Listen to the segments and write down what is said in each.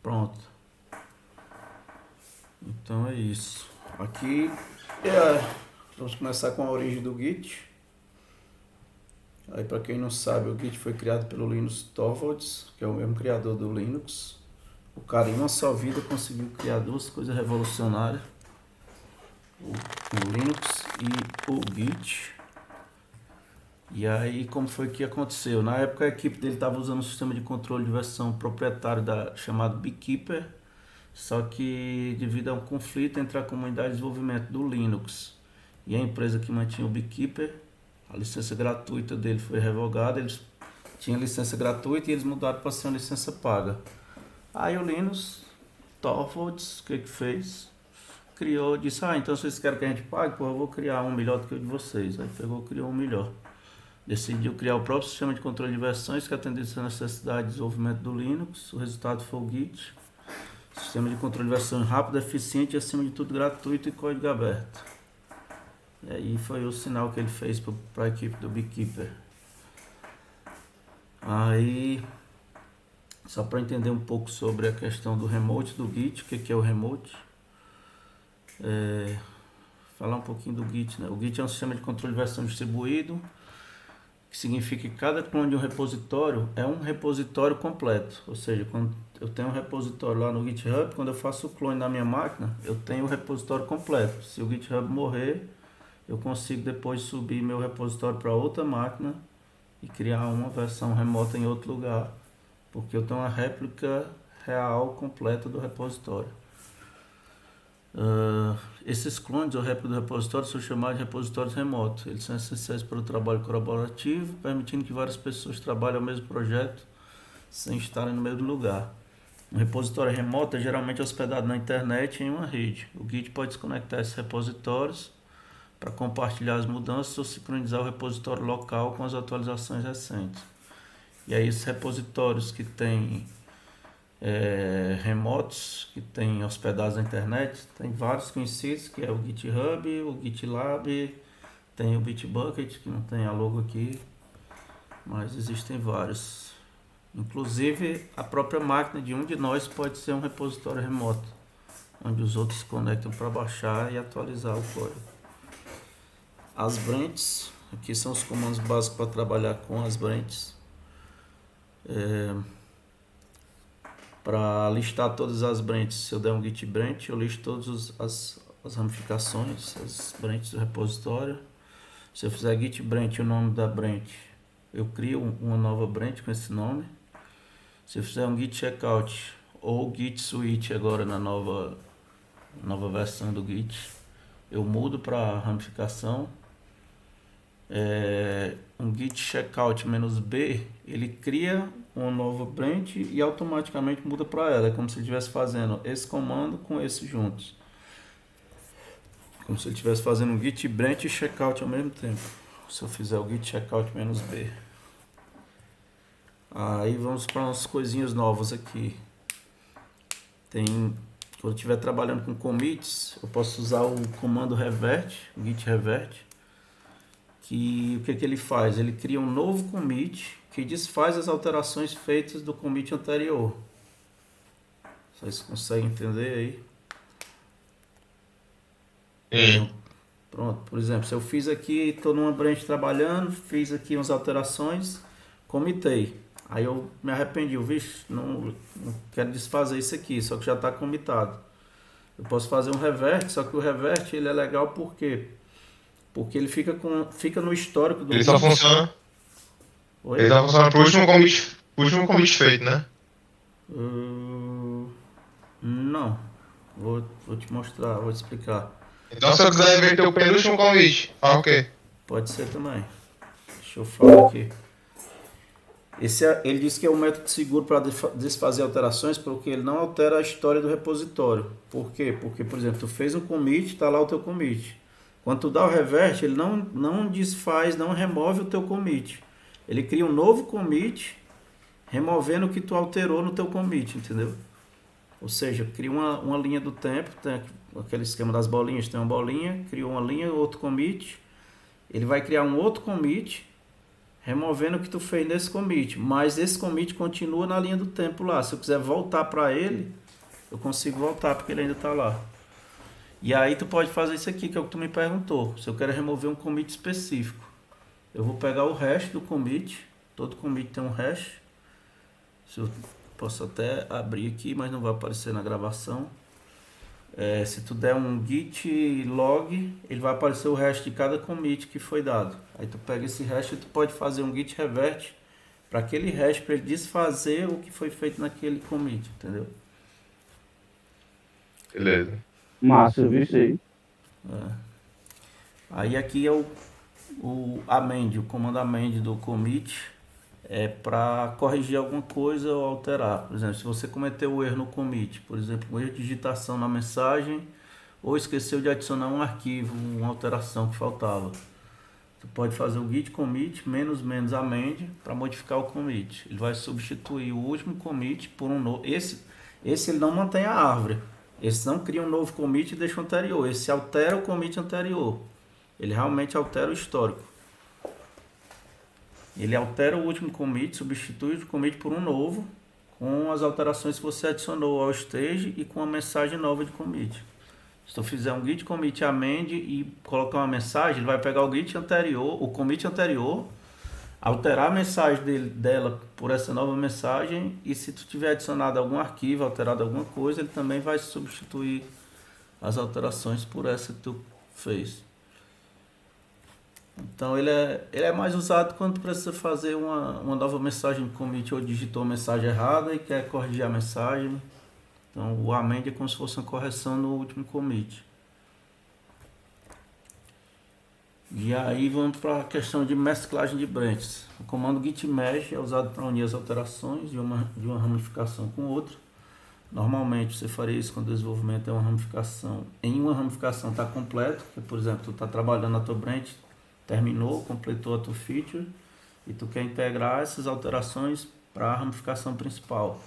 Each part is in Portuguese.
Pronto. Então é isso. Aqui vamos começar com a origem do Git. Aí, para quem não sabe, o Git foi criado pelo Linus Torvalds, que é o mesmo criador do Linux. O cara, em uma só vida, conseguiu criar duas coisas revolucionárias: o Linux e o Git. E aí, como foi que aconteceu? Na época, a equipe dele estava usando um sistema de controle de versão proprietário chamado Beekeeper, só que devido a um conflito entre a comunidade de desenvolvimento do Linux e a empresa que mantinha o Beekeeper, a licença gratuita dele foi revogada. Eles tinham licença gratuita e eles mudaram para ser uma licença paga. Aí o Linus Torvalds, o que fez? Disse, então vocês querem que a gente pague? Pô, eu vou criar um melhor do que o de vocês. Aí criou um melhor. Decidiu criar o próprio sistema de controle de versões que atendesse a necessidade de desenvolvimento do Linux. O resultado foi o Git. Sistema de controle de versões rápido, eficiente e, acima de tudo, gratuito e código aberto. E aí foi o sinal que ele fez para a equipe do Beekeeper. Aí, só para entender um pouco sobre a questão do remote do Git, o que é o remote? Falar um pouquinho do Git, né? O Git é um sistema de controle de versão distribuído, que significa que cada clone de um repositório é um repositório completo. Ou seja, quando eu tenho um repositório lá no GitHub, quando eu faço o clone na minha máquina, eu tenho o repositório completo. Se o GitHub morrer, eu consigo depois subir meu repositório para outra máquina e criar uma versão remota em outro lugar, porque eu tenho uma réplica real completa do repositório. Esses clones ou réplica do repositório são chamados de repositórios remotos. Eles são essenciais para o trabalho colaborativo, permitindo que várias pessoas trabalhem ao mesmo projeto sem estarem no mesmo lugar. Um repositório remoto é geralmente hospedado na internet em uma rede. O Git pode desconectar esses repositórios para compartilhar as mudanças ou sincronizar o repositório local com as atualizações recentes. E aí esses repositórios que têm remotos, que tem hospedados na internet, tem vários conhecidos, que é o GitHub, o GitLab, tem o Bitbucket, que não tem a logo aqui, mas existem vários. Inclusive, a própria máquina de um de nós pode ser um repositório remoto, onde os outros se conectam para baixar e atualizar o código. As branches, aqui são os comandos básicos para trabalhar com as branches. Para listar todas as branches, se eu der um git branch, eu listo todas as ramificações, as branches do repositório. Se eu fizer git branch, o nome da branch, eu crio uma nova branch com esse nome. Se eu fizer um git checkout ou git switch agora na nova versão do git, eu mudo para ramificação. Um git checkout "-b", ele cria uma nova branch e automaticamente muda para ela. É como se ele estivesse fazendo esse comando com esse juntos, como se ele estivesse fazendo um git branch e checkout ao mesmo tempo. Se eu fizer o git checkout "-b", aí vamos para umas coisinhas novas aqui. Quando eu estiver trabalhando com commits, eu posso usar o comando revert, o git revert, que o que ele faz? Ele cria um novo commit que desfaz as alterações feitas do commit anterior. Vocês conseguem entender aí? Pronto, por exemplo, se eu fiz aqui, estou numa branch trabalhando, fiz aqui umas alterações, comitei. Aí eu me arrependi, não quero desfazer isso aqui, só que já está comitado. Eu posso fazer um revert, só que o revert ele é legal por quê? Porque ele fica no histórico do... Ele só funciona. Oi? Ele só funciona pro último commit feito, né? Não. Vou te mostrar, vou te explicar. Então se eu quiser inverter o penúltimo commit, fala o quê? Pode ser também. Deixa eu falar aqui. Ele diz que é um método seguro para desfazer alterações, porque ele não altera a história do repositório. Por quê? Porque, por exemplo, tu fez um commit, está lá o teu commit. Quando tu dá o revert, ele não desfaz, não remove o teu commit. Ele cria um novo commit, removendo o que tu alterou no teu commit, entendeu? Ou seja, cria uma linha do tempo, tem aquele esquema das bolinhas, tem uma bolinha, cria uma linha, outro commit, ele vai criar um outro commit, removendo o que tu fez nesse commit, mas esse commit continua na linha do tempo lá. Se eu quiser voltar para ele, eu consigo voltar porque ele ainda está lá. E aí tu pode fazer isso aqui, que é o que tu me perguntou. Se eu quero remover um commit específico, eu vou pegar o hash do commit. Todo commit tem um hash. Se eu posso até abrir aqui, mas não vai aparecer na gravação. Se tu der um git log, ele vai aparecer o hash de cada commit que foi dado. Aí tu pega esse hash e tu pode fazer um git revert para aquele hash, para ele desfazer o que foi feito naquele commit, entendeu? Beleza. Massa, eu vi isso aí. Aí aqui é o amend, o comando amend do commit é para corrigir alguma coisa ou alterar. Por exemplo, se você cometeu um erro no commit, por exemplo, um erro de digitação na mensagem ou esqueceu de adicionar um arquivo, uma alteração que faltava, tu pode fazer o git commit menos amend para modificar o commit. Ele vai substituir o último commit por um novo. Esse ele não mantém a árvore. Esse não cria um novo commit e deixa o anterior. Esse altera o commit anterior. Ele realmente altera o histórico. Ele altera o último commit, substitui o commit por um novo, com as alterações que você adicionou ao stage e com a mensagem nova de commit. Se tu fizer um git commit amend e colocar uma mensagem, ele vai pegar o git anterior, o commit anterior, alterar a mensagem dela por essa nova mensagem, e se tu tiver adicionado algum arquivo, alterado alguma coisa, ele também vai substituir as alterações por essa que tu fez. Então ele é mais usado quando precisa fazer uma nova mensagem de commit ou digitou a mensagem errada e quer corrigir a mensagem. Então o amend é como se fosse uma correção no último commit. E aí vamos para a questão de mesclagem de branches. O comando git merge é usado para unir as alterações de uma ramificação com outra. Normalmente você faria isso quando o desenvolvimento é uma ramificação. Em uma ramificação está completo, que, por exemplo, tu está trabalhando na tua branch, terminou, completou a tua feature e tu quer integrar essas alterações para a ramificação principal,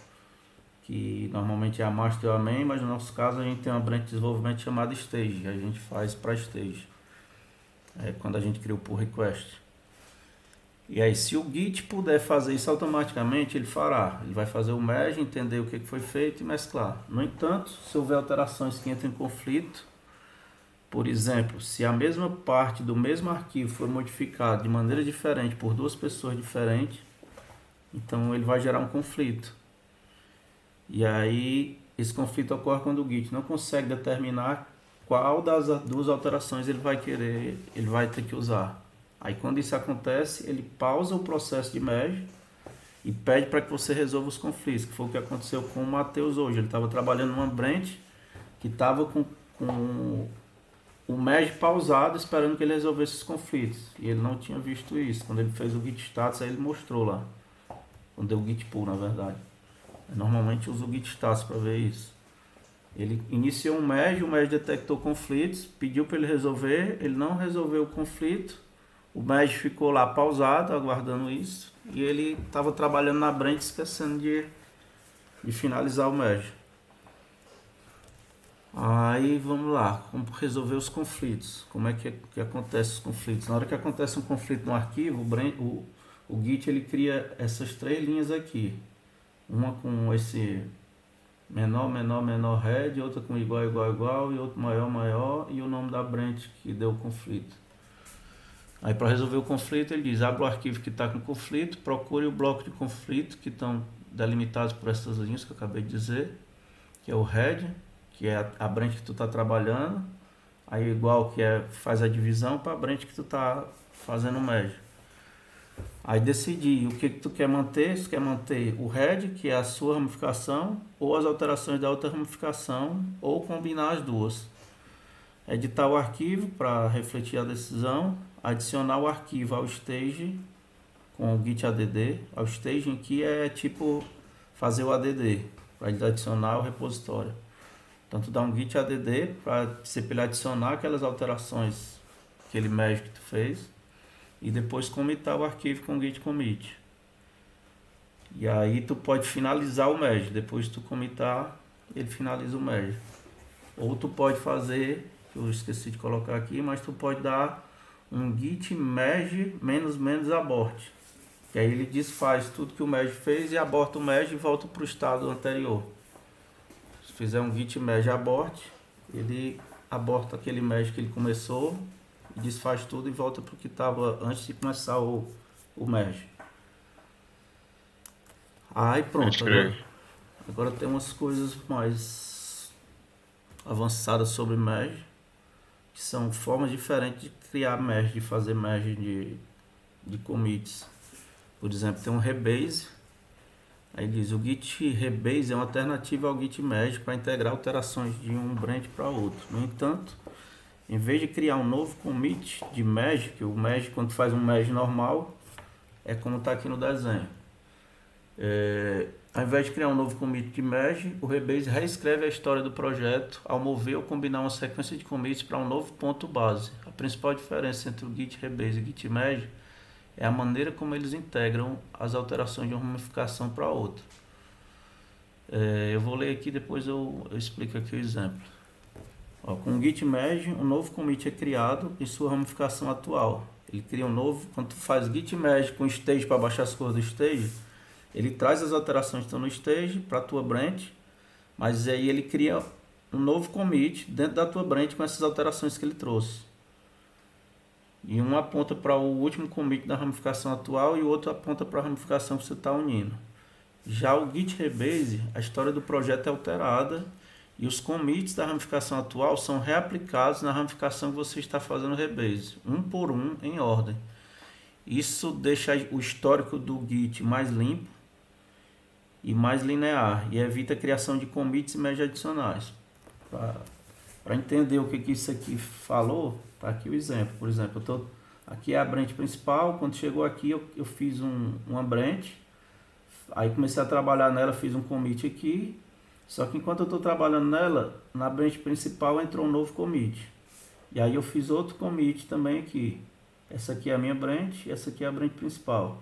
que normalmente é a master ou a main, mas no nosso caso a gente tem uma branch de desenvolvimento chamada stage, a gente faz para stage, quando a gente cria o pull request. E aí se o Git puder fazer isso automaticamente, ele fará, ele vai fazer o merge, entender o que foi feito e mesclar. No entanto, se houver alterações que entram em conflito, por exemplo, se a mesma parte do mesmo arquivo for modificada de maneira diferente por duas pessoas diferentes, então ele vai gerar um conflito. E aí esse conflito ocorre quando o Git não consegue determinar qual das duas alterações ele vai ter que usar. Aí quando isso acontece, ele pausa o processo de merge e pede para que você resolva os conflitos, que foi o que aconteceu com o Matheus hoje. Ele estava trabalhando numa branch que estava com o merge pausado, esperando que ele resolvesse os conflitos. E ele não tinha visto isso. Quando ele fez o git status, aí ele mostrou lá. Quando deu o git pull, na verdade. Eu normalmente uso o git status para ver isso. Ele iniciou um merge, o merge detectou conflitos, pediu para ele resolver, ele não resolveu o conflito. O merge ficou lá pausado, aguardando isso. E ele estava trabalhando na branch, esquecendo de finalizar o merge. Aí vamos lá, como resolver os conflitos. Como é que acontece os conflitos? Na hora que acontece um conflito no arquivo, o Git ele cria essas três linhas aqui. Uma com esse menor head, outra com igual e outro maior e o nome da branch que deu o conflito. Aí para resolver o conflito ele diz, abre o arquivo que está com conflito, procure o bloco de conflito que estão delimitados por essas linhas que eu acabei de dizer, que é o head, que é a branch que tu está trabalhando, aí igual que faz a divisão para a branch que tu está fazendo o merge. Aí decidir o que tu quer manter, se quer manter o head, que é a sua ramificação, ou as alterações da outra ramificação, ou combinar as duas. Editar o arquivo para refletir a decisão, adicionar o arquivo ao stage com o git add, ao staging que é tipo fazer o add, para adicionar o repositório. Então tu dá um git add para ele adicionar aquelas alterações, aquele merge que tu fez, e depois commitar o arquivo com git commit. E aí tu pode finalizar o merge, depois tu commitar, ele finaliza o merge. Ou tu pode fazer, que eu esqueci de colocar aqui, mas tu pode dar um git merge --abort. E aí ele desfaz tudo que o merge fez e aborta o merge e volta para o estado anterior. Se fizer um git merge abort, ele aborta aquele merge que ele começou, desfaz tudo e volta para o que estava antes de começar o merge. Aí pronto, agora tem umas coisas mais avançadas sobre merge, que são formas diferentes de criar merge, de fazer merge de commits. Por exemplo, tem um rebase. Aí diz, o git rebase é uma alternativa ao git merge para integrar alterações de um branch para outro. No entanto, em vez de criar um novo commit de merge, que o merge, quando faz um merge normal, é como está aqui no desenho. Ao invés de criar um novo commit de merge, o rebase reescreve a história do projeto ao mover ou combinar uma sequência de commits para um novo ponto base. A principal diferença entre o git rebase e o git merge é a maneira como eles integram as alterações de uma ramificação para outra. Eu vou ler aqui, depois eu explico aqui o exemplo. Com o git merge, um novo commit é criado em sua ramificação atual. Ele cria um novo, quando tu faz git merge com stage para baixar as cores do stage, ele traz as alterações que estão no stage para a tua branch, mas aí ele cria um novo commit dentro da tua branch com essas alterações que ele trouxe. E um aponta para o último commit da ramificação atual e o outro aponta para a ramificação que você está unindo. Já o git rebase, a história do projeto é alterada e os commits da ramificação atual são reaplicados na ramificação que você está fazendo rebase, um por um, em ordem. Isso deixa o histórico do git mais limpo e mais linear e evita a criação de commits e merge adicionais. Para entender o que isso aqui falou, tá aqui o exemplo. Por exemplo, aqui é a branch principal. Quando chegou aqui, eu fiz uma branch, aí comecei a trabalhar nela, fiz um commit aqui. Só que enquanto eu estou trabalhando nela, na branch principal entrou um novo commit. E aí eu fiz outro commit também aqui. Essa aqui é a minha branch, essa aqui é a branch principal.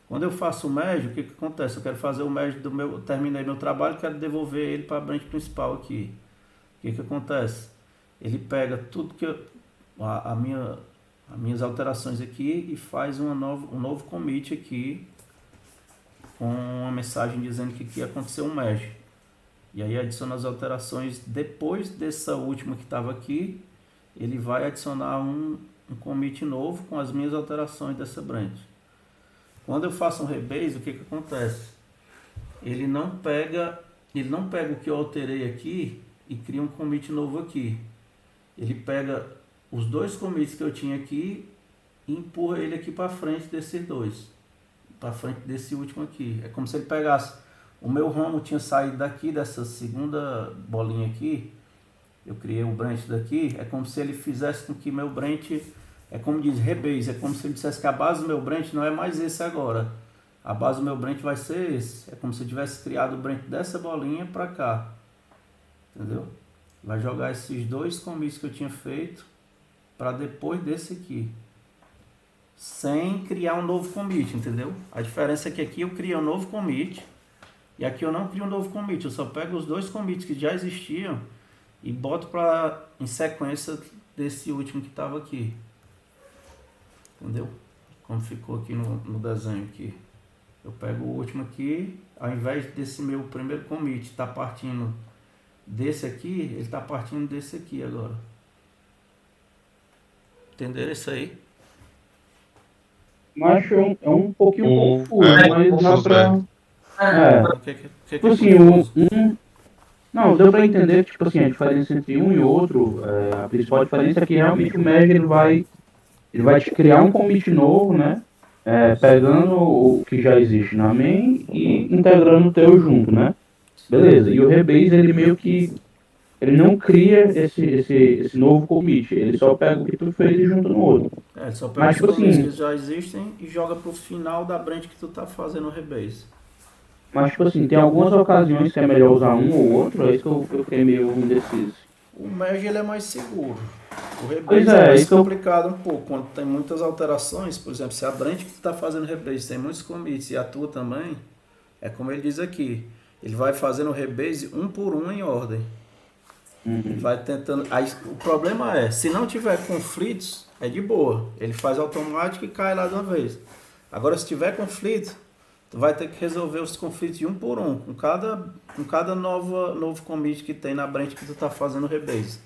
Quando eu faço o merge, o que acontece? Eu quero fazer o merge terminei meu trabalho, quero devolver ele para a branch principal aqui. O que acontece? Ele pega tudo que as minhas alterações aqui e faz um novo commit aqui com uma mensagem dizendo que aqui aconteceu um merge. E aí adiciona as alterações depois dessa última que estava aqui, ele vai adicionar um commit novo com as minhas alterações dessa branch. Quando eu faço um rebase, o que acontece? Ele não pega o que eu alterei aqui e cria um commit novo aqui. Ele pega os dois commits que eu tinha aqui e empurra ele aqui para frente desses dois. Para frente desse último aqui. É como se ele pegasse... O meu ramo tinha saído daqui, dessa segunda bolinha aqui. Eu criei um branch daqui. É como se ele fizesse com que meu branch... É como diz rebase. É como se ele dissesse que a base do meu branch não é mais esse agora. A base do meu branch vai ser esse. É como se eu tivesse criado o branch dessa bolinha para cá. Entendeu? Vai jogar esses dois commits que eu tinha feito para depois desse aqui. Sem criar um novo commit, entendeu? A diferença é que aqui eu crio um novo commit e aqui eu não crio um novo commit. Eu só pego os dois commits que já existiam e boto em sequência desse último que estava aqui. Entendeu? Como ficou aqui no desenho aqui. Eu pego o último aqui, ao invés desse meu primeiro commit estar partindo desse aqui, ele está partindo desse aqui agora. Entenderam isso aí? Mas é um pouquinho confuso, mas dá pra... Tipo assim, não, deu pra entender que, tipo assim, a diferença entre um e outro, a principal diferença é que realmente o merge ele vai te criar um commit novo, né? Pegando o que já existe na main e integrando o teu junto, né? Beleza, e o rebase ele meio que ele não cria esse novo commit, ele só pega o que tu fez e junta no outro. Ele só pega os commits que já existem e joga pro final da branch que tu tá fazendo o rebase. Mas tipo assim, tem algumas ocasiões que é melhor usar um ou outro, é isso que eu fiquei meio indeciso. O merge ele é mais seguro. O rebase é mais complicado um pouco, quando tem muitas alterações, por exemplo, se a branch que tu tá fazendo rebase tem muitos commits e a tua também, é como ele diz aqui, ele vai fazendo o rebase um por um em ordem. Ele vai tentando. Aí, o problema é, se não tiver conflitos, é de boa. Ele faz automático e cai lá de uma vez. Agora, se tiver conflito, tu vai ter que resolver os conflitos de um por um, com cada novo commit que tem na branch que tu tá fazendo o rebase.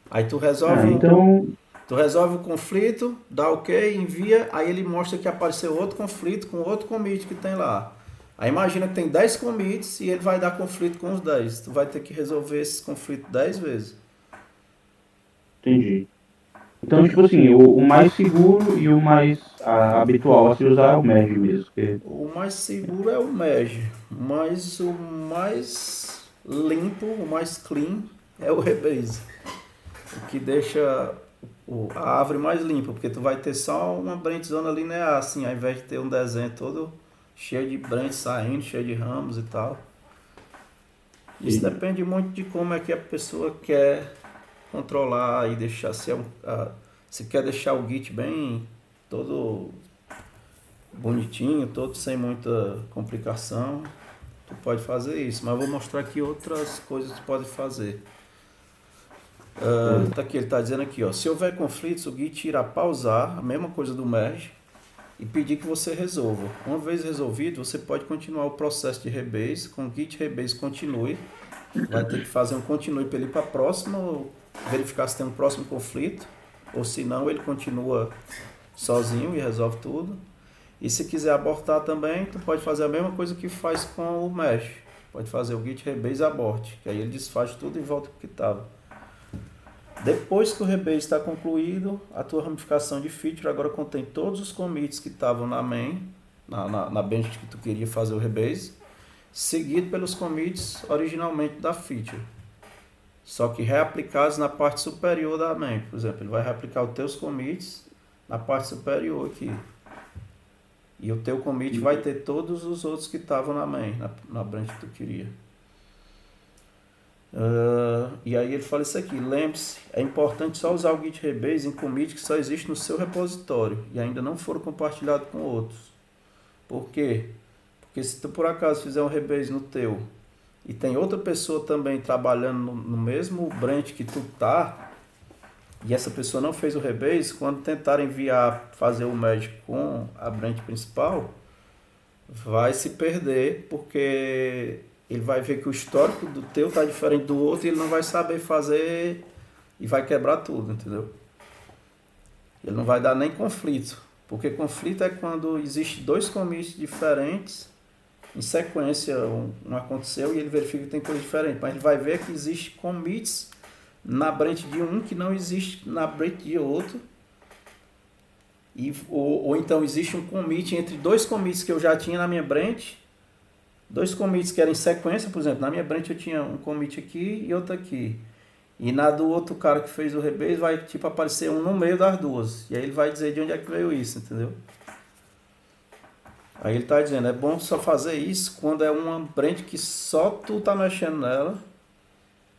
Aí tu resolve, Então, tu resolve o conflito, dá ok, envia, aí ele mostra que apareceu outro conflito com outro commit que tem lá. Aí imagina que tem 10 commits e ele vai dar conflito com os 10. Tu vai ter que resolver esses conflitos 10 vezes. entendi. Então, tipo assim, o mais seguro e o mais habitual a se usar é o merge mesmo. Porque, O mais seguro é o merge, mas o mais limpo, o mais clean é o rebase. O que deixa a árvore mais limpa, porque tu vai ter só uma branchzona linear, assim, ao invés de ter um desenho todo cheio de branches saindo, cheio de ramos e tal. Isso entendi. depende muito de como é que a pessoa quer controlar e deixar se quer deixar o Git bem todo bonitinho, todo sem muita complicação, tu pode fazer isso. Mas eu vou mostrar aqui outras coisas que tu pode fazer. Tá aqui, ele está dizendo aqui, ó, se houver conflitos, o Git irá pausar, a mesma coisa do merge, e pedir que você resolva. Uma vez resolvido, você pode continuar o processo de rebase, com o Git rebase continue, vai ter que fazer um continue para ele ir para a próxima, verificar se tem um próximo conflito, ou se não, ele continua sozinho e resolve tudo. E se quiser abortar também, tu pode fazer a mesma coisa que faz com o mesh. Pode fazer o git rebase abort, que aí ele desfaz tudo e volta para o que estava. Depois que o rebase está concluído, a tua ramificação de feature agora contém todos os commits que estavam na main, na bench que tu queria fazer o rebase, seguido pelos commits originalmente da feature. Só que reaplicados na parte superior da main. Por exemplo, ele vai reaplicar os teus commits na parte superior aqui. E o teu commit vai ter todos os outros que estavam na main, na branch que tu queria. E aí ele fala isso aqui, lembre-se, é importante só usar o git rebase em commit que só existe no seu repositório e ainda não foram compartilhados com outros. Por quê? Porque se tu por acaso fizer um rebase no teu e tem outra pessoa também trabalhando no mesmo branch que tu tá, e essa pessoa não fez o rebase, quando tentar enviar, fazer o merge com a branch principal, vai se perder, porque ele vai ver que o histórico do teu tá diferente do outro e ele não vai saber fazer e vai quebrar tudo, entendeu? Ele não vai dar nem conflito, porque conflito é quando existe dois commits diferentes, em sequência um aconteceu e ele verifica que tem coisa diferente, mas ele vai ver que existe commits na branch de um que não existe na branch de outro, ou então existe um commit entre dois commits que eu já tinha na minha branch, dois commits que eram em sequência, por exemplo, na minha branch eu tinha um commit aqui e outro aqui, e na do outro cara que fez o rebase vai tipo aparecer um no meio das duas, e aí ele vai dizer de onde é que veio isso, entendeu? Aí ele está dizendo, é bom só fazer isso quando é uma branch que só tu tá mexendo nela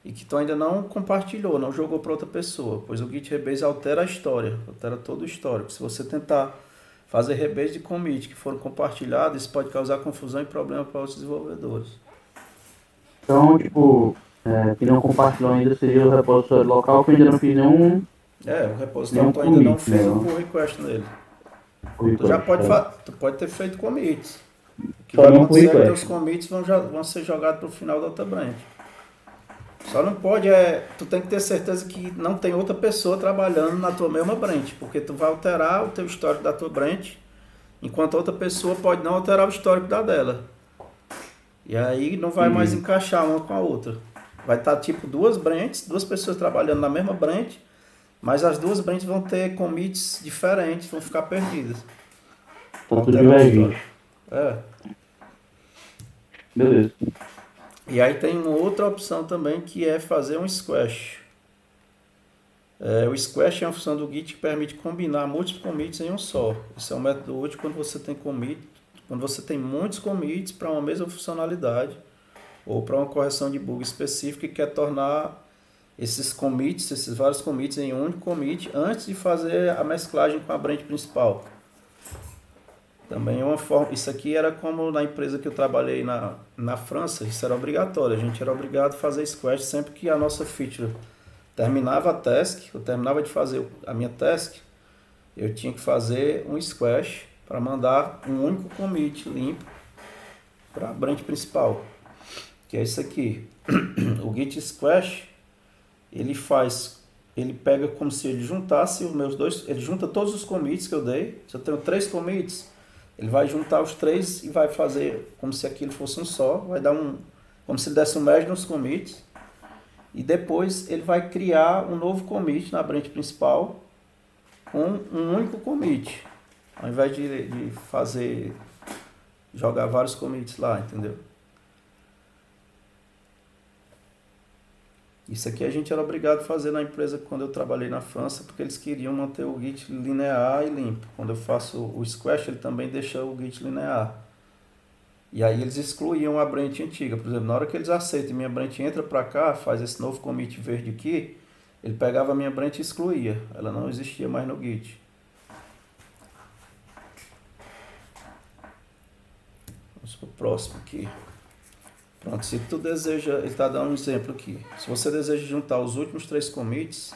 e que tu ainda não compartilhou, não jogou para outra pessoa, pois o git rebase altera a história, altera todo o histórico. Se você tentar fazer rebase de commit que foram compartilhados, isso pode causar confusão e problema para os desenvolvedores. Então, tipo, que não compartilhou ainda seria o repositório local, que eu ainda não fiz nenhum O repositório tu ainda commit, não fez né? um pull request nele. request, Tu já tu pode ter feito commits. O que Só vai não acontecer é que request. teus commits vão ser jogados para o final da outra branch. Só não pode, tu tem que ter certeza que não tem outra pessoa trabalhando na tua mesma branch, porque tu vai alterar o teu histórico da tua branch, enquanto a outra pessoa pode não alterar o histórico da dela. E aí não vai mais encaixar uma com a outra. Vai estar tipo duas branches, duas pessoas trabalhando na mesma branch, mas as duas branches vão ter commits diferentes, vão ficar perdidas. Tá tudo Alterar o divergente. histórico. Beleza. E aí tem uma outra opção também que é fazer um squash. O squash é uma função do Git que permite combinar múltiplos commits em um só. Esse é um método útil quando você tem muitos commits para uma mesma funcionalidade ou para uma correção de bug específica e quer tornar esses vários commits em um único commit antes de fazer a mesclagem com a branch principal. Também é uma forma, isso aqui era como na empresa que eu trabalhei na França, isso era obrigatório, a gente era obrigado a fazer squash sempre que a nossa feature terminava a task, eu terminava de fazer a minha task, eu tinha que fazer um squash para mandar um único commit limpo para a branch principal, que é isso aqui. O git squash, ele pega como se ele juntasse os meus dois, ele junta todos os commits que eu dei. Se eu tenho 3 commits, ele vai juntar os 3 e vai fazer como se aquilo fosse um só, vai dar como se ele desse um merge nos commits, e depois ele vai criar um novo commit na branch principal com um único commit, ao invés de jogar vários commits lá, entendeu? Isso aqui a gente era obrigado a fazer na empresa quando eu trabalhei na França, porque eles queriam manter o Git linear e limpo. Quando eu faço o Squash, ele também deixa o Git linear. E aí eles excluíam a branch antiga. Por exemplo, na hora que eles aceitam e minha branch entra para cá, faz esse novo commit verde aqui, ele pegava a minha branch e excluía. Ela não existia mais no Git. Vamos para o próximo aqui. Pronto, se tu deseja, ele está dando um exemplo aqui. Se você deseja juntar os últimos 3 commits,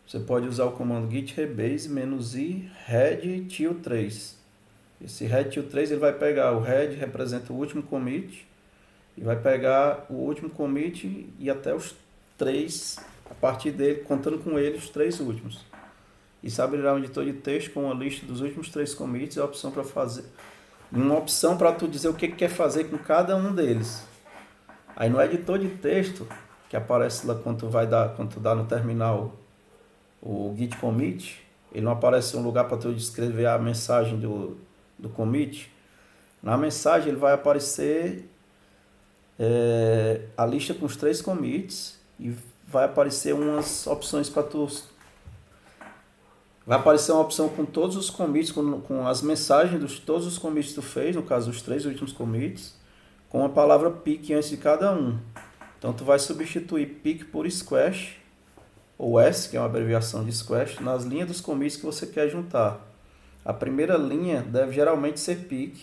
você pode usar o comando git rebase -i head till 3. Esse head till 3 ele vai pegar o head, representa o último commit, e vai pegar o último commit e até os 3, a partir dele, contando com ele, os 3 últimos. Isso abrirá um editor de texto com uma lista dos últimos 3 commits e a opção para fazer. Uma opção para tu dizer o que quer fazer com cada um deles. Aí no editor de texto, que aparece lá quando tu dá no terminal o git commit, ele não aparece um lugar para tu escrever a mensagem do commit. Na mensagem ele vai aparecer a lista com os 3 commits e vai aparecer umas opções para tu. Vai aparecer uma opção com todos os commits, com as mensagens de todos os commits que tu fez, no caso os 3 últimos commits, com a palavra pick antes de cada um. Então tu vai substituir pick por squash, ou S, que é uma abreviação de squash, nas linhas dos commits que você quer juntar. A primeira linha deve geralmente ser pick,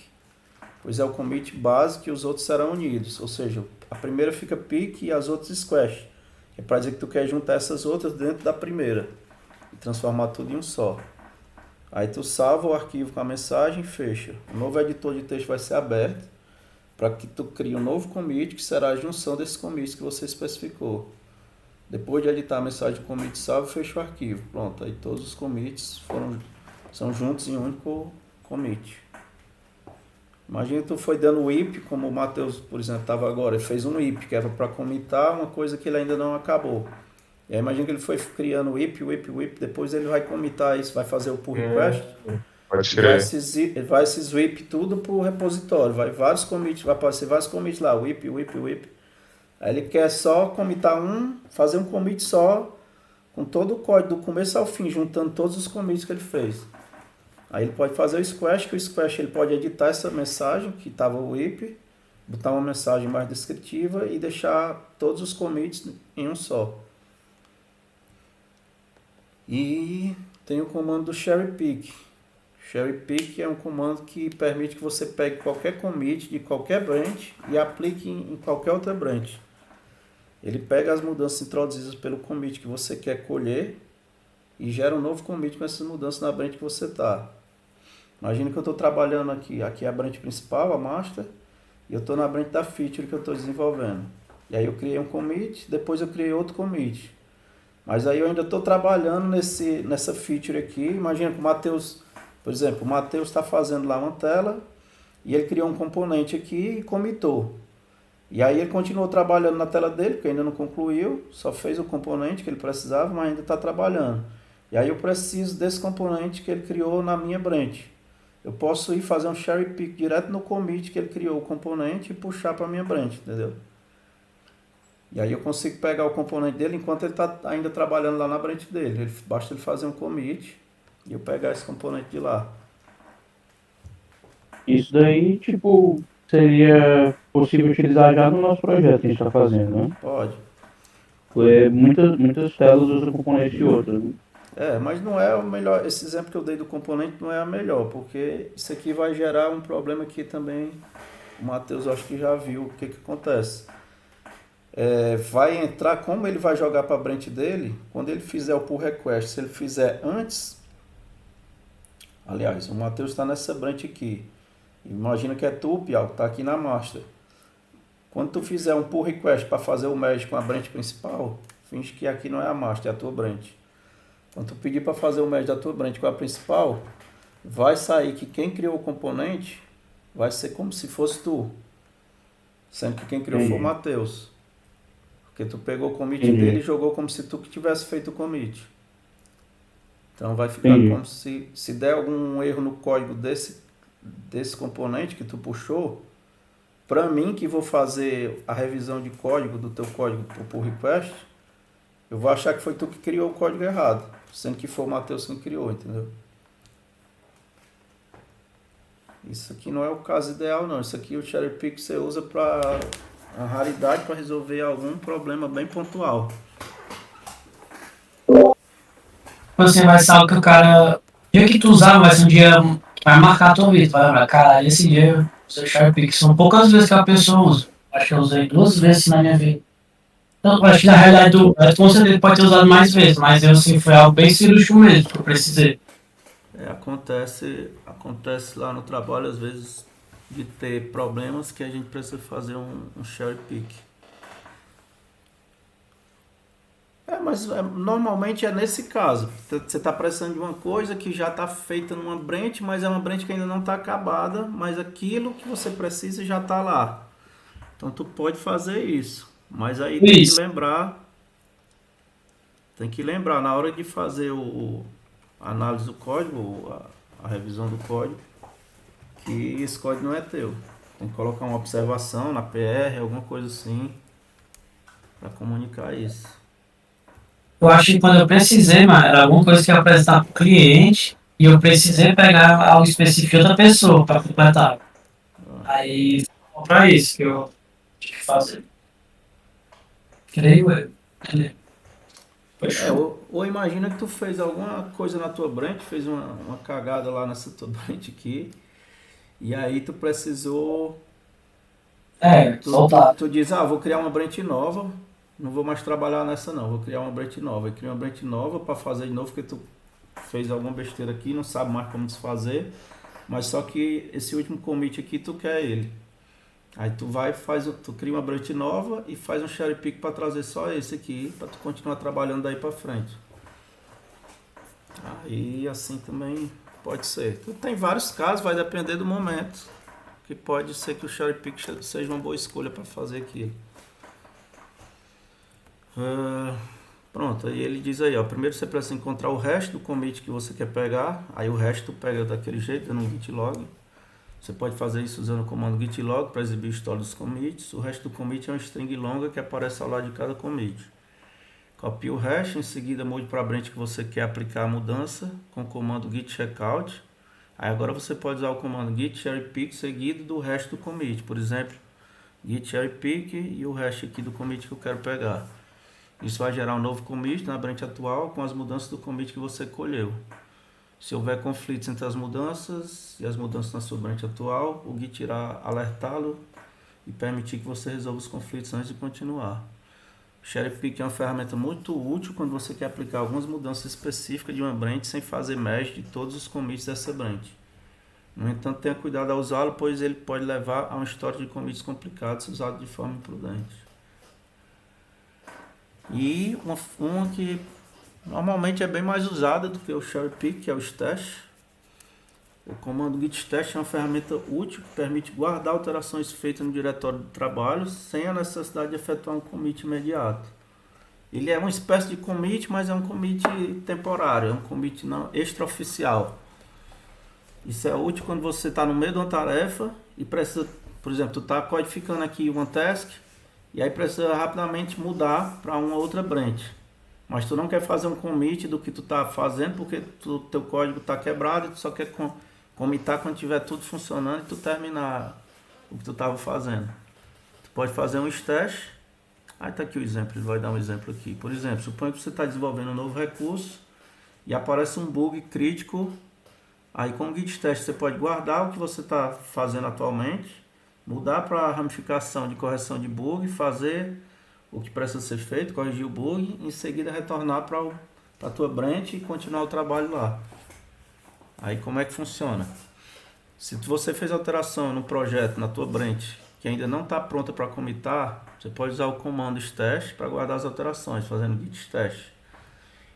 pois é o commit base que os outros serão unidos. Ou seja, a primeira fica pick e as outras squash, que é para dizer que tu quer juntar essas outras dentro da primeira e transformar tudo em um só. Aí tu salva o arquivo com a mensagem e fecha. O novo editor de texto vai ser aberto para que tu crie um novo commit, que será a junção desses commits que você especificou. Depois de editar a mensagem do commit salvo, fecha o arquivo. Pronto, aí todos os commits são juntos em um único commit. Imagina que tu foi dando whip, como o Matheus, por exemplo, estava agora. Ele fez um whip, que era para commitar uma coisa que ele ainda não acabou. E aí imagina que ele foi criando whip, depois ele vai commitar isso, vai fazer o pull request. Pode crer. Ele vai esses whip tudo para o repositório. Vai aparecer vários commits lá, whip. Aí ele quer só commitar fazer um commit só, com todo o código do começo ao fim, juntando todos os commits que ele fez. Aí ele pode fazer o squash, que o squash ele pode editar essa mensagem que estava o whip, botar uma mensagem mais descritiva e deixar todos os commits em um só. E tem o comando do cherry pick. Cherry pick é um comando que permite que você pegue qualquer commit de qualquer branch e aplique em qualquer outra branch. Ele pega as mudanças introduzidas pelo commit que você quer colher e gera um novo commit com essas mudanças na branch que você está. Imagina que eu estou trabalhando aqui é a branch principal, a master, e eu estou na branch da feature que eu estou desenvolvendo. E aí eu criei um commit, depois eu criei outro commit. Mas aí eu ainda estou trabalhando nessa feature aqui. Imagina que o Matheus, por exemplo, o Matheus está fazendo lá uma tela e ele criou um componente aqui e commitou. E aí ele continuou trabalhando na tela dele, porque ainda não concluiu, só fez o componente que ele precisava, mas ainda está trabalhando. E aí eu preciso desse componente que ele criou na minha branch. Eu posso ir fazer um cherry pick direto no commit que ele criou o componente e puxar para a minha branch, entendeu? E aí eu consigo pegar o componente dele enquanto ele está ainda trabalhando lá na branch dele. Basta ele fazer um commit e eu pegar esse componente de lá. Isso daí, tipo, seria possível utilizar já no nosso projeto que a gente está fazendo, né? Pode. Porque muitas telas usam componentes de outras, né? Mas não é o melhor. Esse exemplo que eu dei do componente não é a melhor, porque isso aqui vai gerar um problema que também o Matheus acho que já viu o que acontece. Vai entrar, como ele vai jogar para a branch dele, quando ele fizer o pull request, se ele fizer antes Aliás, o Matheus está nessa branch aqui. Imagina que é tu, Piau, que está aqui na master. Quando tu fizer um pull request para fazer o merge com a branch principal, finge que aqui não é a master, é a tua branch. Quando tu pedir para fazer o merge da tua branch com a principal, vai sair que quem criou o componente vai ser como se fosse tu. Sendo que quem criou foi o Matheus. Porque tu pegou o commit dele e jogou como se tu que tivesse feito o commit. Então vai ficar como se der algum erro no código desse componente que tu puxou, para mim que vou fazer a revisão de código do teu código pro pull request, eu vou achar que foi tu que criou o código errado, sendo que foi o Matheus que criou, entendeu? Isso aqui não é o caso ideal não, isso aqui o cherry pick você usa para a raridade para resolver algum problema bem pontual. Você vai ser algo que o cara. O dia que tu usar vai ser um dia que vai marcar a tua vida. Vai lembrar, cara, esse dia eu usei Sharp Pick. São poucas vezes que a pessoa usa. Acho que eu usei 2 vezes na minha vida. Então, acho que na realidade tu com certeza pode ter usado mais vezes, mas eu assim, foi algo bem cirúrgico mesmo que eu precisei. Acontece lá no trabalho às vezes de ter problemas que a gente precisa fazer um cherry pick. Mas normalmente é nesse caso. Você está precisando de uma coisa que já está feita numa branch, mas é uma branch que ainda não está acabada, mas aquilo que você precisa já está lá. Então tu pode fazer isso. Mas aí tem que lembrar na hora de fazer a análise do código, a revisão do código, que esse código não é teu. Tem que colocar uma observação na PR, alguma coisa assim, para comunicar isso. Eu acho que quando eu precisei, mano, era alguma coisa que eu ia apresentar para o cliente e eu precisei pegar algo específico de outra pessoa para completar. Aí foi para isso que eu tive que fazer. Creio eu. Ou imagina que tu fez alguma coisa na tua branch, fez uma cagada lá nessa tua branch aqui, e aí tu precisou... Tu diz, vou criar uma branch nova, não vou mais trabalhar nessa não, vou criar uma branch nova. E cria uma branch nova para fazer de novo, porque tu fez alguma besteira aqui, não sabe mais como desfazer, mas só que esse último commit aqui tu quer ele. Aí tu cria uma branch nova e faz um cherry pick para trazer só esse aqui, para tu continuar trabalhando daí para frente. Aí assim também pode ser. Tem vários casos, vai depender do momento, que pode ser que o cherry pick seja uma boa escolha para fazer aquilo. Pronto, aí ele diz aí, primeiro você precisa encontrar o resto do commit que você quer pegar, aí o resto tu pega daquele jeito, no git log. Você pode fazer isso usando o comando git log para exibir o histórico dos commits. O resto do commit é uma string longa que aparece ao lado de cada commit. Copie o hash, em seguida mude para a branch que você quer aplicar a mudança com o comando git checkout. Aí agora você pode usar o comando git cherry pick seguido do hash do commit. Por exemplo, git cherry pick e o hash aqui do commit que eu quero pegar. Isso vai gerar um novo commit na branch atual com as mudanças do commit que você colheu. Se houver conflitos entre as mudanças e as mudanças na sua branch atual, o Git irá alertá-lo e permitir que você resolva os conflitos antes de continuar. O cherry pick é uma ferramenta muito útil quando você quer aplicar algumas mudanças específicas de uma branch sem fazer merge de todos os commits dessa branch. No entanto, tenha cuidado ao usá-lo, pois ele pode levar a um histórico de commits complicados se usado de forma imprudente. E uma que normalmente é bem mais usada do que o cherry pick, que é o stash. O comando git stash é uma ferramenta útil que permite guardar alterações feitas no diretório de trabalho sem a necessidade de efetuar um commit imediato. Ele é uma espécie de commit, mas é um commit temporário, é um commit não extraoficial. Isso é útil quando você está no meio de uma tarefa e precisa, por exemplo, tu está codificando aqui uma task e aí precisa rapidamente mudar para uma outra branch. Mas tu não quer fazer um commit do que tu está fazendo porque teu código está quebrado e tu só quer commitar quando tiver tudo funcionando e tu terminar o que tu estava fazendo. Tu pode fazer um stash. Aí está aqui o exemplo, ele vai dar um exemplo aqui. Por exemplo, suponha que você está desenvolvendo um novo recurso e aparece um bug crítico. Aí com o git stash você pode guardar o que você está fazendo atualmente, mudar para a ramificação de correção de bug, fazer o que precisa ser feito, corrigir o bug, em seguida retornar para a tua branch e continuar o trabalho lá. Aí como é que funciona? Se você fez alteração no projeto, na tua branch, que ainda não está pronta para commitar, você pode usar o comando stash para guardar as alterações, fazendo git stash.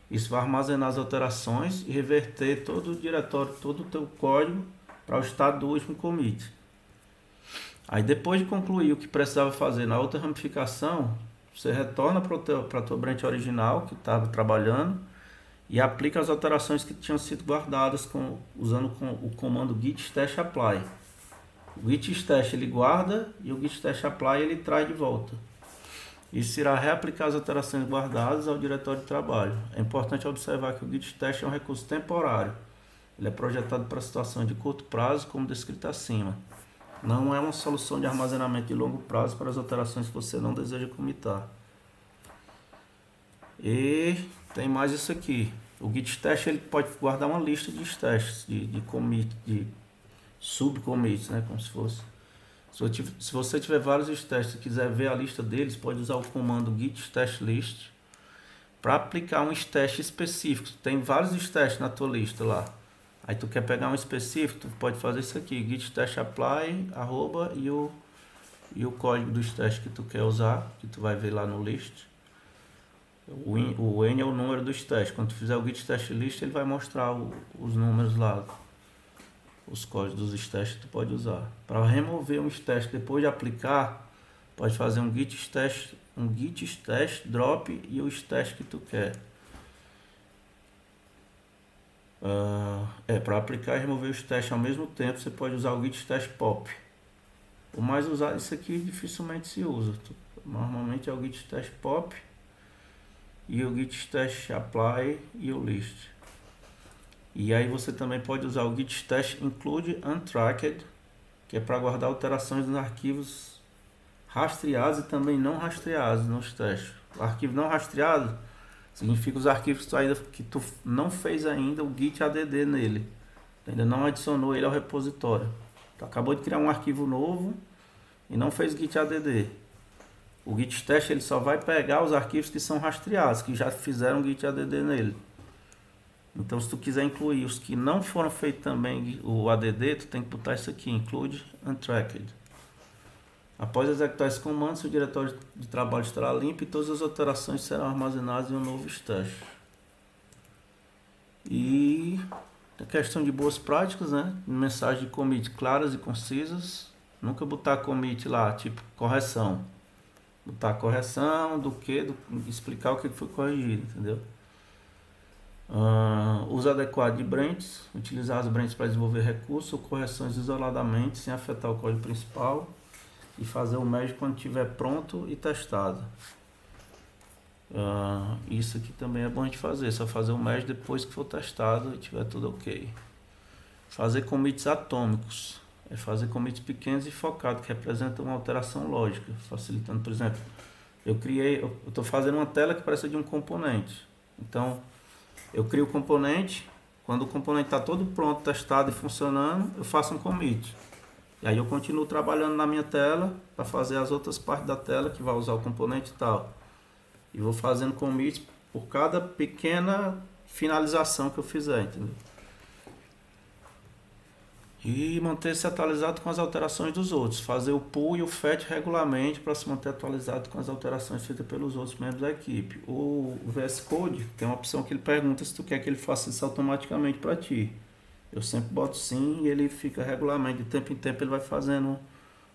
Isso vai armazenar as alterações e reverter todo o diretório, todo o teu código para o estado do último commit. Aí depois de concluir o que precisava fazer na outra ramificação, você retorna para a tua branch original que estava trabalhando e aplica as alterações que tinham sido guardadas usando o comando git stash apply. O git stash ele guarda e o git stash apply ele traz de volta. Isso irá reaplicar as alterações guardadas ao diretório de trabalho. É importante observar que o git stash é um recurso temporário. Ele é projetado para situações de curto prazo, como descrito acima. Não é uma solução de armazenamento de longo prazo para as alterações que você não deseja commitar. E tem mais isso aqui. O git stash ele pode guardar uma lista de stashes, de commit, de subcommits, né, como se fosse. Se você tiver vários stashes e quiser ver a lista deles, pode usar o comando git stash list para aplicar um stash específico. Tem vários stashes na tua lista lá. Aí tu quer pegar um específico, tu pode fazer isso aqui, git stash apply, arroba, e o código do stash que tu quer usar, que tu vai ver lá no list. O N é o número do stash. Quando tu fizer o git stash list, ele vai mostrar os números lá, os códigos dos stashes que tu pode usar. Para remover um stash depois de aplicar, pode fazer um git stash drop e o stash que tu quer. Para aplicar e remover o stash ao mesmo tempo, você pode usar o git stash pop. O mais usado, isso aqui dificilmente se usa. Normalmente é o git stash pop e o git stash apply e o list. E aí você também pode usar o git stash include untracked, que é para guardar alterações nos arquivos rastreados e também não rastreados no stash. O arquivo não rastreado significa os arquivos que tu não fez ainda o git add nele. Tu ainda não adicionou ele ao repositório. Tu acabou de criar um arquivo novo e não fez git add. O git stash ele só vai pegar os arquivos que são rastreados, que já fizeram git add nele. Então, se tu quiser incluir os que não foram feitos também o add, tu tem que botar isso aqui, include untracked. Após executar esse comando, seu diretório de trabalho estará limpo e todas as alterações serão armazenadas em um novo stash. E a questão de boas práticas, né? Mensagem de commit claras e concisas. Nunca botar commit lá, tipo correção. Botar correção do que, explicar o que foi corrigido, entendeu? Uso adequado de branches, utilizar as branches para desenvolver recursos ou correções isoladamente, sem afetar o código principal, e fazer o merge quando estiver pronto e testado. Isso aqui também é bom a gente fazer, só fazer o merge depois que for testado e tiver tudo ok. Fazer commits atômicos, é fazer commits pequenos e focados, que representam uma alteração lógica, facilitando, por exemplo, eu estou fazendo uma tela que parece de um componente, então eu crio o componente, quando o componente está todo pronto, testado e funcionando, eu faço um commit. E aí eu continuo trabalhando na minha tela para fazer as outras partes da tela que vai usar o componente e tal. E vou fazendo commit por cada pequena finalização que eu fizer, entendeu? E manter-se atualizado com as alterações dos outros. Fazer o pull e o fetch regularmente para se manter atualizado com as alterações feitas pelos outros membros da equipe. O VS Code tem uma opção que ele pergunta se tu quer que ele faça isso automaticamente para ti. Eu sempre boto sim e ele fica regularmente. De tempo em tempo ele vai fazendo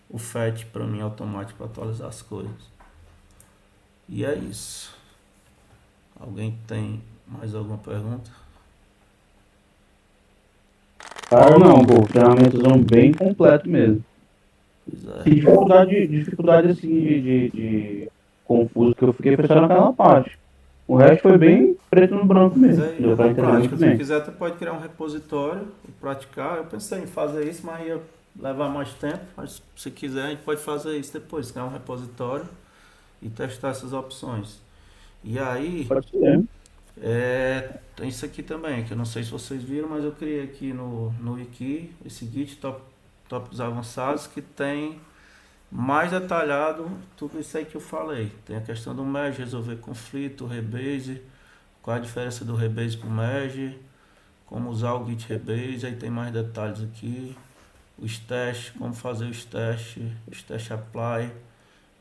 o fetch para mim automático para atualizar as coisas. E é isso. Alguém tem mais alguma pergunta? Cara, não, pô, ferramentazão bem completo mesmo. Pois é. Que dificuldade assim de confuso que eu fiquei pensando naquela parte. O resto foi bem preto no branco Mas mesmo. aí Deu pra é entender prática. muito Se bem. quiser, tu pode criar um repositório e praticar. Eu pensei em fazer isso, mas ia levar mais tempo. Mas se quiser, a gente pode fazer isso depois. Criar um repositório e testar essas opções. E aí, Pode ser. tem isso aqui também, que eu não sei se vocês viram, mas eu criei aqui no Wiki esse Git tópicos avançados que tem mais detalhado tudo isso aí que eu falei. Tem a questão do merge, resolver conflito, rebase, qual a diferença do rebase para o merge, como usar o Git Rebase, aí tem mais detalhes aqui. O stash, como fazer o stash apply.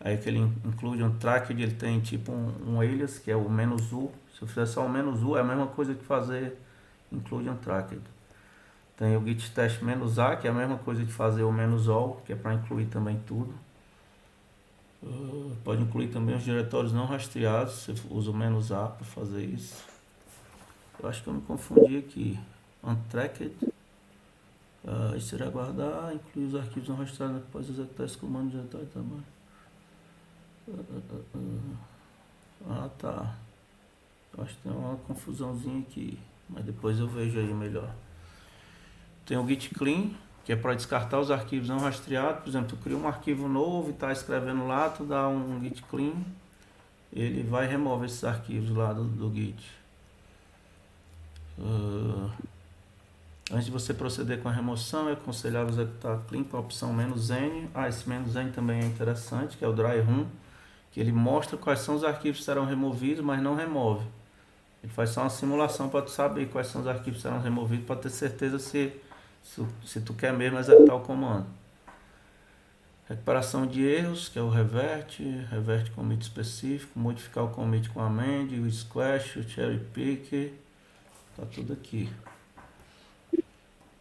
Aí que ele inclui um tracked, ele tem tipo um alias, que é o "-u". Se eu fizer só o "-u", é a mesma coisa que fazer include um tracked. Tem o git stash "-a", que é a mesma coisa de fazer o "-all", que é para incluir também tudo. Pode incluir também os diretórios não rastreados, você usa o "-a" para fazer isso. Eu acho que eu me confundi aqui. Untracked. Isso irá guardar, incluir os arquivos não rastreados após executar esse comando diretório também. Tá. Eu acho que tem uma confusãozinha aqui, mas depois eu vejo aí melhor. Tem o git clean, que é para descartar os arquivos não rastreados. Por exemplo, tu cria um arquivo novo e está escrevendo lá, tu dá um git clean, ele vai remover esses arquivos lá do git. Antes de você proceder com a remoção, é aconselhável executar clean com a opção "-n". Esse "-n" também é interessante, que é o dry run, que ele mostra quais são os arquivos que serão removidos, mas não remove. Ele faz só uma simulação para tu saber quais são os arquivos que serão removidos, para ter certeza se tu quer mesmo executar o comando. Recuperação de erros, que é o revert commit específico, modificar o commit com amend, o squash, o cherry pick, tá tudo aqui.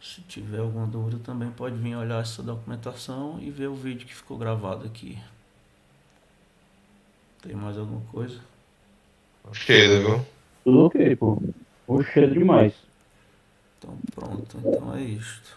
Se tiver alguma dúvida também pode vir olhar essa documentação e ver o vídeo que ficou gravado aqui. Tem mais alguma coisa? Chega, viu? Tudo ok, pô. Poxa, demais. Então pronto, então é isto.